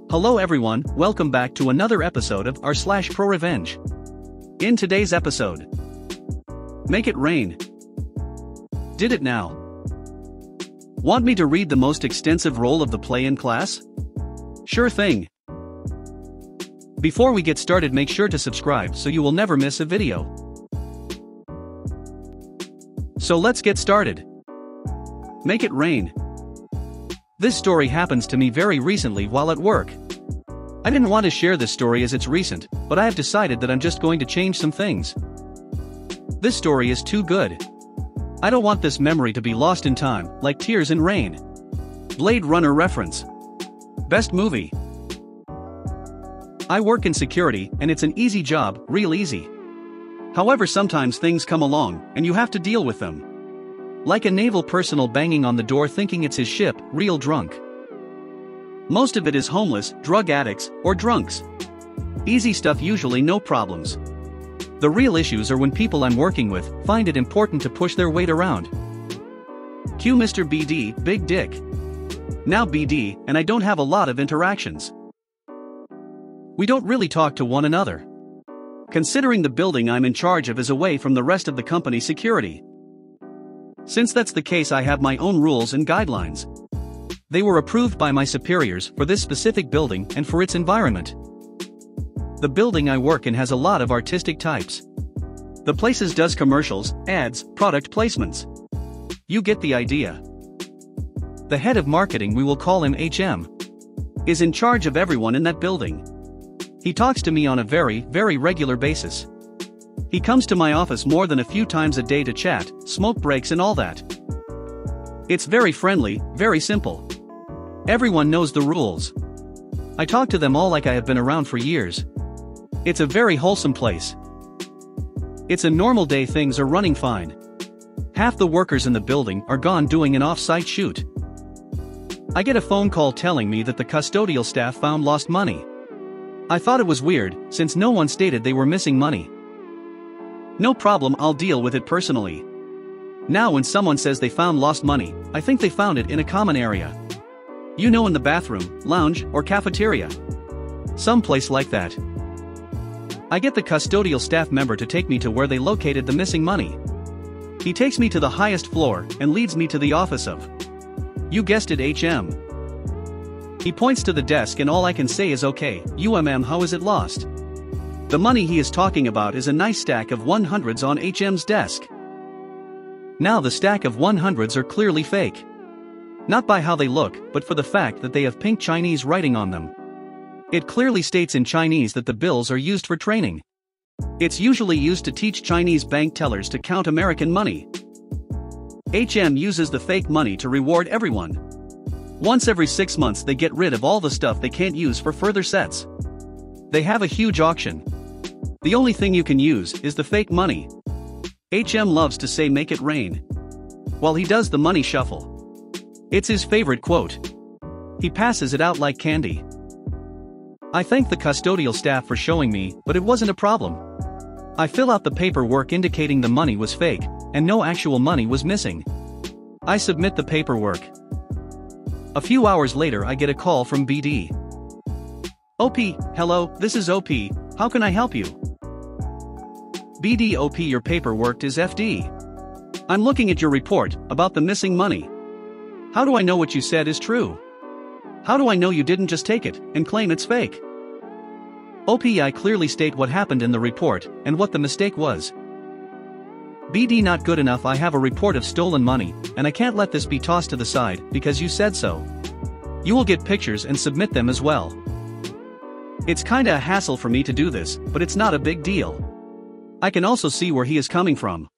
Hello everyone, welcome back to another episode of r/ProRevenge. In today's episode, make it rain. Did it now? Want me to read the most extensive role of the play in class? Sure thing. Before we get started, make sure to subscribe so you will never miss a video. So let's get started. Make it rain. This story happens to me very recently while at work. I didn't want to share this story as it's recent, but I have decided that I'm just going to change some things. This story is too good. I don't want this memory to be lost in time, like tears in rain. Blade Runner reference. Best movie. I work in security, and it's an easy job, real easy. However, sometimes things come along, and you have to deal with them. Like a naval personnel banging on the door thinking it's his ship, real drunk. Most of it is homeless, drug addicts, or drunks. Easy stuff, usually no problems. The real issues are when people I'm working with find it important to push their weight around. Cue Mr. BD, Big Dick. Now BD, and I don't have a lot of interactions. We don't really talk to one another. Considering the building I'm in charge of is away from the rest of the company security. Since that's the case, I have my own rules and guidelines. They were approved by my superiors for this specific building and for its environment. The building I work in has a lot of artistic types. The places does commercials, ads, product placements. You get the idea. The head of marketing, we will call him HM, is in charge of everyone in that building. He talks to me on a very, very regular basis. He comes to my office more than a few times a day to chat, smoke breaks and all that. It's very friendly, very simple. Everyone knows the rules. I talk to them all like I have been around for years. It's a very wholesome place. It's a normal day, things are running fine. Half the workers in the building are gone doing an off-site shoot. I get a phone call telling me that the custodial staff found lost money. I thought it was weird, since no one stated they were missing money. No problem, I'll deal with it personally. Now when someone says they found lost money, I think they found it in a common area. You know, in the bathroom, lounge, or cafeteria. Someplace like that. I get the custodial staff member to take me to where they located the missing money. He takes me to the highest floor and leads me to the office of, you guessed it, HM. He points to the desk and all I can say is, okay, how is it lost? The money he is talking about is a nice stack of 100s on HM's desk. Now the stack of 100s are clearly fake. Not by how they look, but for the fact that they have pink Chinese writing on them. It clearly states in Chinese that the bills are used for training. It's usually used to teach Chinese bank tellers to count American money. HM uses the fake money to reward everyone. Once every 6 months they get rid of all the stuff they can't use for further sets. They have a huge auction. The only thing you can use is the fake money. HM loves to say make it rain while he does the money shuffle. It's his favorite quote. He passes it out like candy. I thank the custodial staff for showing me, but it wasn't a problem. I fill out the paperwork indicating the money was fake, and no actual money was missing. I submit the paperwork. A few hours later I get a call from BD. OP, hello, this is OP, how can I help you? BD, OP, your paperwork is FD. I'm looking at your report about the missing money. How do I know what you said is true? How do I know you didn't just take it and claim it's fake? OP, I clearly state what happened in the report and what the mistake was. BD, not good enough, I have a report of stolen money, and I can't let this be tossed to the side because you said so. You will get pictures and submit them as well. It's kinda a hassle for me to do this, but it's not a big deal. I can also see where he is coming from.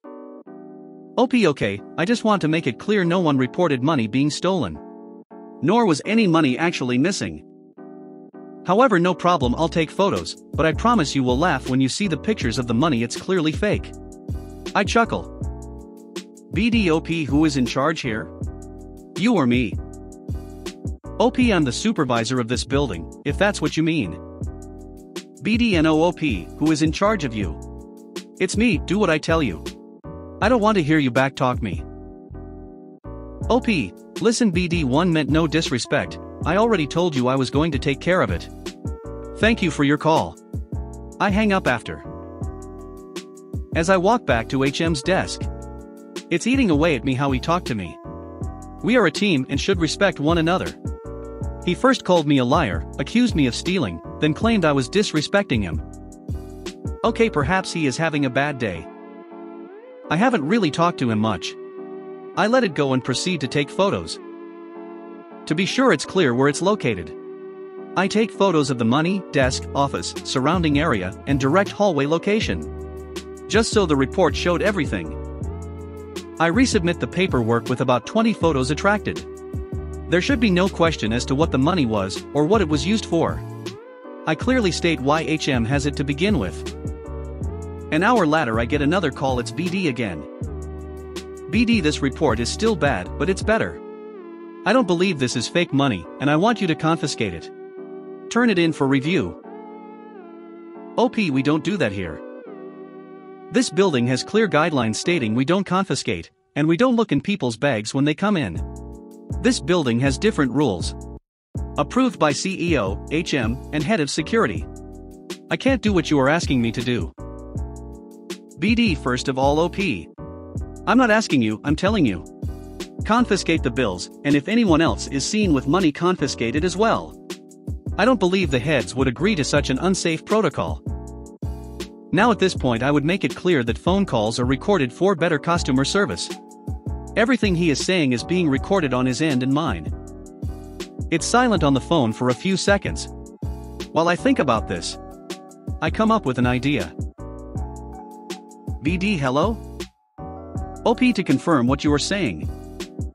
OP, okay, I just want to make it clear no one reported money being stolen. Nor was any money actually missing. However, no problem, I'll take photos, but I promise you will laugh when you see the pictures of the money, it's clearly fake. I chuckle. BD, OP, who is in charge here? You or me? OP, I'm the supervisor of this building, if that's what you mean. BD, no, OP, who is in charge of you? It's me, do what I tell you. I don't want to hear you backtalk me. OP, listen, BD1 meant no disrespect, I already told you I was going to take care of it. Thank you for your call. I hang up after. As I walk back to HM's desk, it's eating away at me how he talked to me. We are a team and should respect one another. He first called me a liar, accused me of stealing, then claimed I was disrespecting him. Okay, perhaps he is having a bad day. I haven't really talked to him much. I let it go and proceed to take photos. To be sure it's clear where it's located. I take photos of the money, desk, office, surrounding area, and direct hallway location. Just so the report showed everything. I resubmit the paperwork with about 20 photos attracted. There should be no question as to what the money was or what it was used for. I clearly state why HM has it to begin with. An hour later I get another call. It's BD again. BD, this report is still bad, but it's better. I don't believe this is fake money, and I want you to confiscate it. Turn it in for review. OP, we don't do that here. This building has clear guidelines stating we don't confiscate, and we don't look in people's bags when they come in. This building has different rules. Approved by CEO, HM, and head of security. I can't do what you are asking me to do. BD, first of all, OP. I'm not asking you, I'm telling you. Confiscate the bills, and if anyone else is seen with money, confiscated as well. I don't believe the heads would agree to such an unsafe protocol. Now at this point I would make it clear that phone calls are recorded for better customer service. Everything he is saying is being recorded on his end and mine. It's silent on the phone for a few seconds. While I think about this, I come up with an idea. BD, hello? OP, to confirm what you are saying.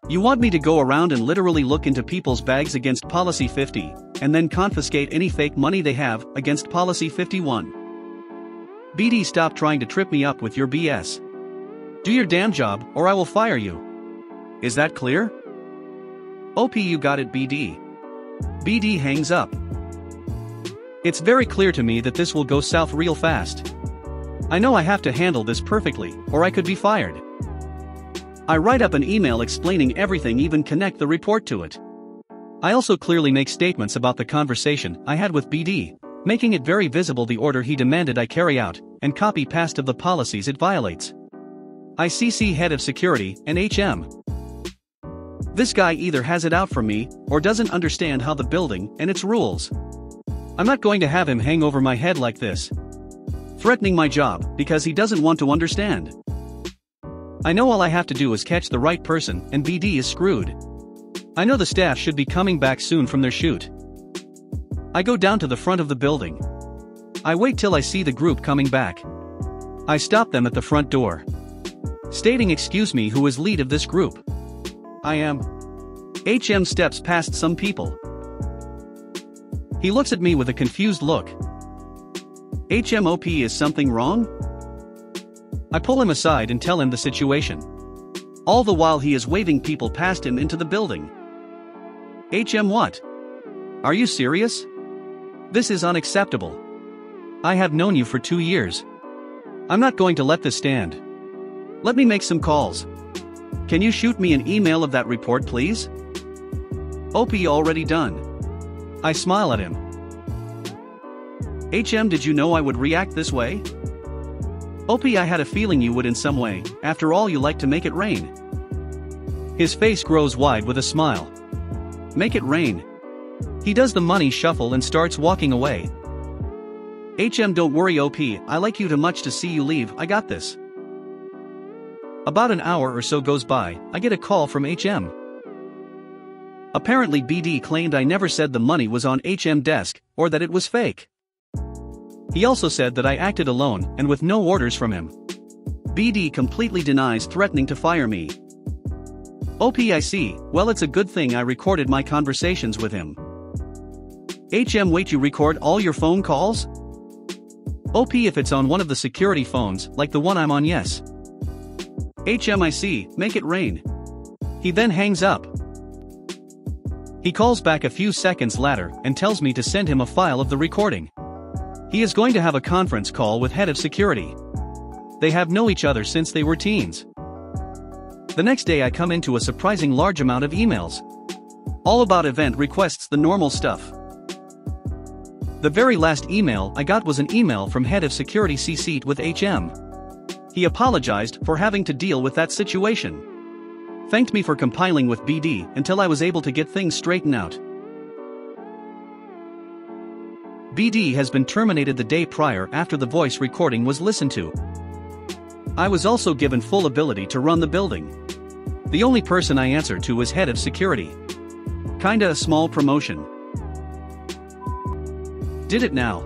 You want me to go around and literally look into people's bags against policy 50, and then confiscate any fake money they have against policy 51. BD, stop trying to trip me up with your BS. Do your damn job, or I will fire you. Is that clear? OP, you got it, BD. BD hangs up. It's very clear to me that this will go south real fast. I know I have to handle this perfectly, or I could be fired. I write up an email explaining everything, even connect the report to it. I also clearly make statements about the conversation I had with BD, making it very visible the order he demanded I carry out, and copy paste of the policies it violates. I CC head of security and HM. This guy either has it out for me, or doesn't understand how the building and its rules. I'm not going to have him hang over my head like this, threatening my job because he doesn't want to understand. I know all I have to do is catch the right person and BD is screwed. I know the staff should be coming back soon from their shoot. I go down to the front of the building. I wait till I see the group coming back. I stop them at the front door, stating, "Excuse me, who is lead of this group?" "I am." HM steps past some people. He looks at me with a confused look. HMOP, is something wrong? I pull him aside and tell him the situation. All the while he is waving people past him into the building. HM, what? Are you serious? This is unacceptable. I have known you for 2 years. I'm not going to let this stand. Let me make some calls. Can you shoot me an email of that report, please? OP, already done. I smile at him. HM, did you know I would react this way? OP, I had a feeling you would in some way. After all, you like to make it rain. His face grows wide with a smile. Make it rain. He does the money shuffle and starts walking away. HM, don't worry, OP, I like you too much to see you leave, I got this. About an hour or so goes by, I get a call from HM. Apparently BD claimed I never said the money was on HM desk, or that it was fake. He also said that I acted alone and with no orders from him. BD completely denies threatening to fire me. OP, I see, well, it's a good thing I recorded my conversations with him. HM, wait, you record all your phone calls? OP, if it's on one of the security phones, like the one I'm on, yes. HM, I see, make it rain. He then hangs up. He calls back a few seconds later and tells me to send him a file of the recording. He is going to have a conference call with head of security. They have known each other since they were teens. The next day I come into a surprising large amount of emails. All about event requests, the normal stuff. The very last email I got was an email from head of security CC'd with HM. He apologized for having to deal with that situation. Thanked me for compiling with BD until I was able to get things straightened out. BD has been terminated the day prior after the voice recording was listened to. I was also given full ability to run the building. The only person I answer to was head of security. Kinda a small promotion. Did it now.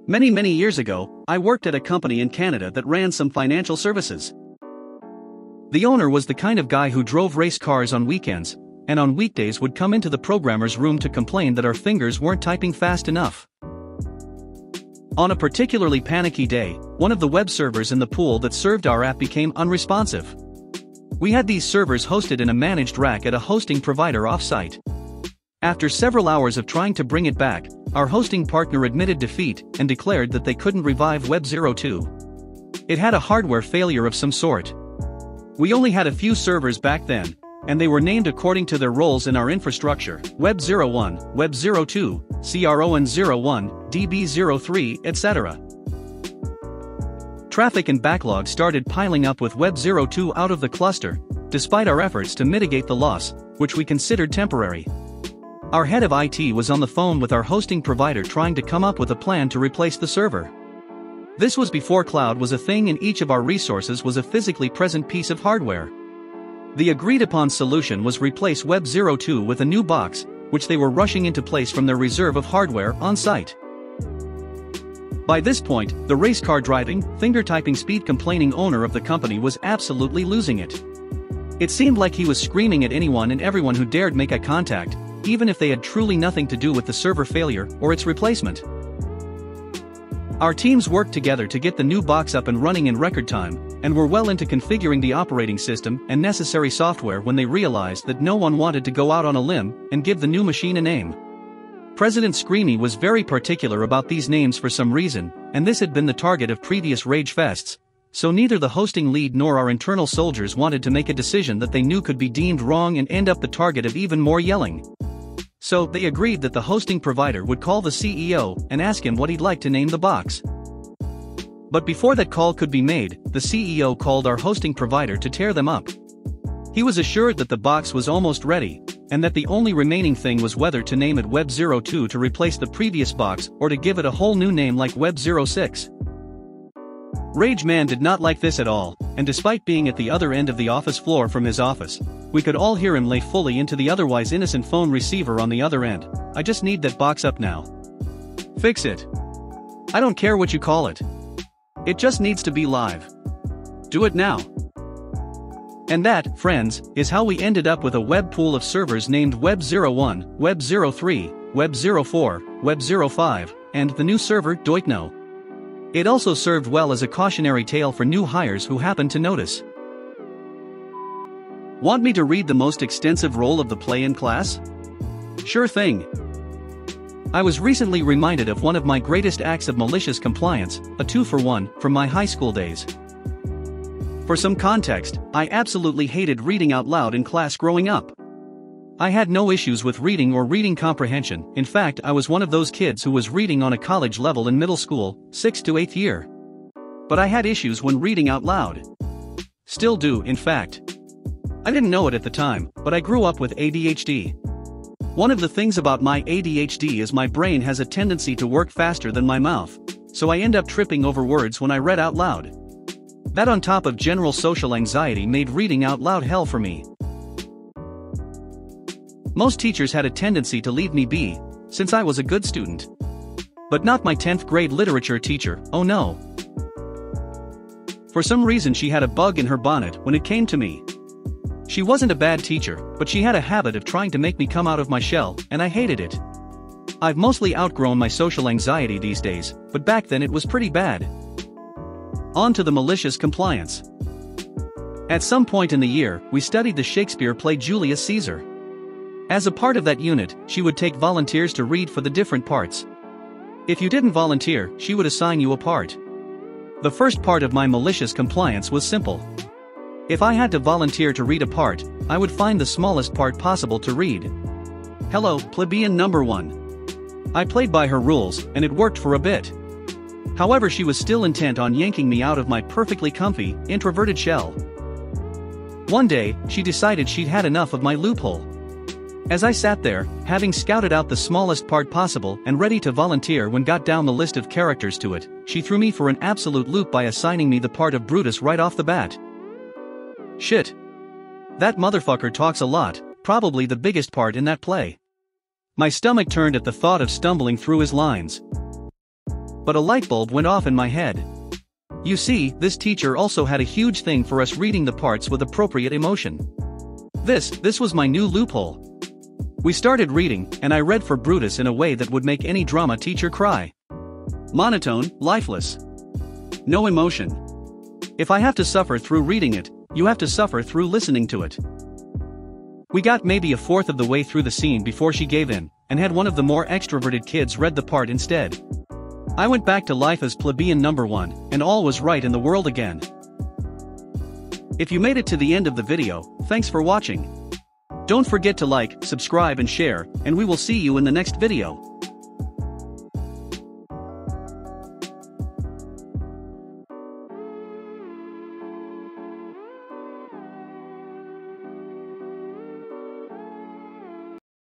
Many years ago, I worked at a company in Canada that ran some financial services. The owner was the kind of guy who drove race cars on weekends, and on weekdays would come into the programmer's room to complain that our fingers weren't typing fast enough. On a particularly panicky day, one of the web servers in the pool that served our app became unresponsive. We had these servers hosted in a managed rack at a hosting provider off-site. After several hours of trying to bring it back, our hosting partner admitted defeat and declared that they couldn't revive Web 02. It had a hardware failure of some sort. We only had a few servers back then, and they were named according to their roles in our infrastructure: Web 01, Web 02, CRON 01, DB 03, etc. Traffic and backlog started piling up with Web 02 out of the cluster, despite our efforts to mitigate the loss, which we considered temporary. Our head of IT was on the phone with our hosting provider trying to come up with a plan to replace the server. This was before cloud was a thing and each of our resources was a physically present piece of hardware. The agreed upon solution was replace Web 02 with a new box, which they were rushing into place from their reserve of hardware on site. By this point, the race car driving, finger typing speed complaining owner of the company was absolutely losing it. It seemed like he was screaming at anyone and everyone who dared make eye contact, even if they had truly nothing to do with the server failure or its replacement. Our teams worked together to get the new box up and running in record time, and were well into configuring the operating system and necessary software when they realized that no one wanted to go out on a limb and give the new machine a name. President Screamy was very particular about these names for some reason, and this had been the target of previous rage fests, so neither the hosting lead nor our internal soldiers wanted to make a decision that they knew could be deemed wrong and end up the target of even more yelling. So they agreed that the hosting provider would call the CEO and ask him what he'd like to name the box. But before that call could be made, the CEO called our hosting provider to tear them up. He was assured that the box was almost ready, and that the only remaining thing was whether to name it Web 02 to replace the previous box or to give it a whole new name like Web 06. Rage Man did not like this at all, and despite being at the other end of the office floor from his office, we could all hear him lay fully into the otherwise innocent phone receiver on the other end. "I just need that box up now. Fix it. I don't care what you call it. It just needs to be live. Do it now." And that, friends, is how we ended up with a web pool of servers named Web 01, Web 03, Web 04, Web 05, and the new server, Deutno. It also served well as a cautionary tale for new hires who happened to notice. Want me to read the most extensive role of the play in class? Sure thing. I was recently reminded of one of my greatest acts of malicious compliance, a 2-for-1, from my high school days. For some context, I absolutely hated reading out loud in class growing up. I had no issues with reading or reading comprehension. In fact, I was one of those kids who was reading on a college level in middle school, 6th to 8th year. But I had issues when reading out loud. Still do, in fact. I didn't know it at the time, but I grew up with ADHD. One of the things about my ADHD is my brain has a tendency to work faster than my mouth, so I end up tripping over words when I read out loud. That on top of general social anxiety made reading out loud hell for me. Most teachers had a tendency to leave me be, since I was a good student. But not my 10th grade literature teacher, oh no. For some reason she had a bug in her bonnet when it came to me. She wasn't a bad teacher, but she had a habit of trying to make me come out of my shell, and I hated it. I've mostly outgrown my social anxiety these days, but back then it was pretty bad. On to the malicious compliance. At some point in the year, we studied the Shakespeare play Julius Caesar. As a part of that unit, she would take volunteers to read for the different parts. If you didn't volunteer, she would assign you a part. The first part of my malicious compliance was simple. If I had to volunteer to read a part, I would find the smallest part possible to read. Hello, plebeian number 1. I played by her rules, and it worked for a bit. However, she was still intent on yanking me out of my perfectly comfy, introverted shell. One day, she decided she'd had enough of my loophole. As I sat there, having scouted out the smallest part possible and ready to volunteer when got down the list of characters to it, she threw me for an absolute loop by assigning me the part of Brutus right off the bat. Shit. That motherfucker talks a lot, probably the biggest part in that play. My stomach turned at the thought of stumbling through his lines. But a light bulb went off in my head. You see, this teacher also had a huge thing for us reading the parts with appropriate emotion. This was my new loophole. We started reading, and I read for Brutus in a way that would make any drama teacher cry. Monotone, lifeless. No emotion. If I have to suffer through reading it, you have to suffer through listening to it. We got maybe a fourth of the way through the scene before she gave in, and had one of the more extroverted kids read the part instead. I went back to life as plebeian number 1, and all was right in the world again. If you made it to the end of the video, thanks for watching. Don't forget to like, subscribe and share, and we will see you in the next video.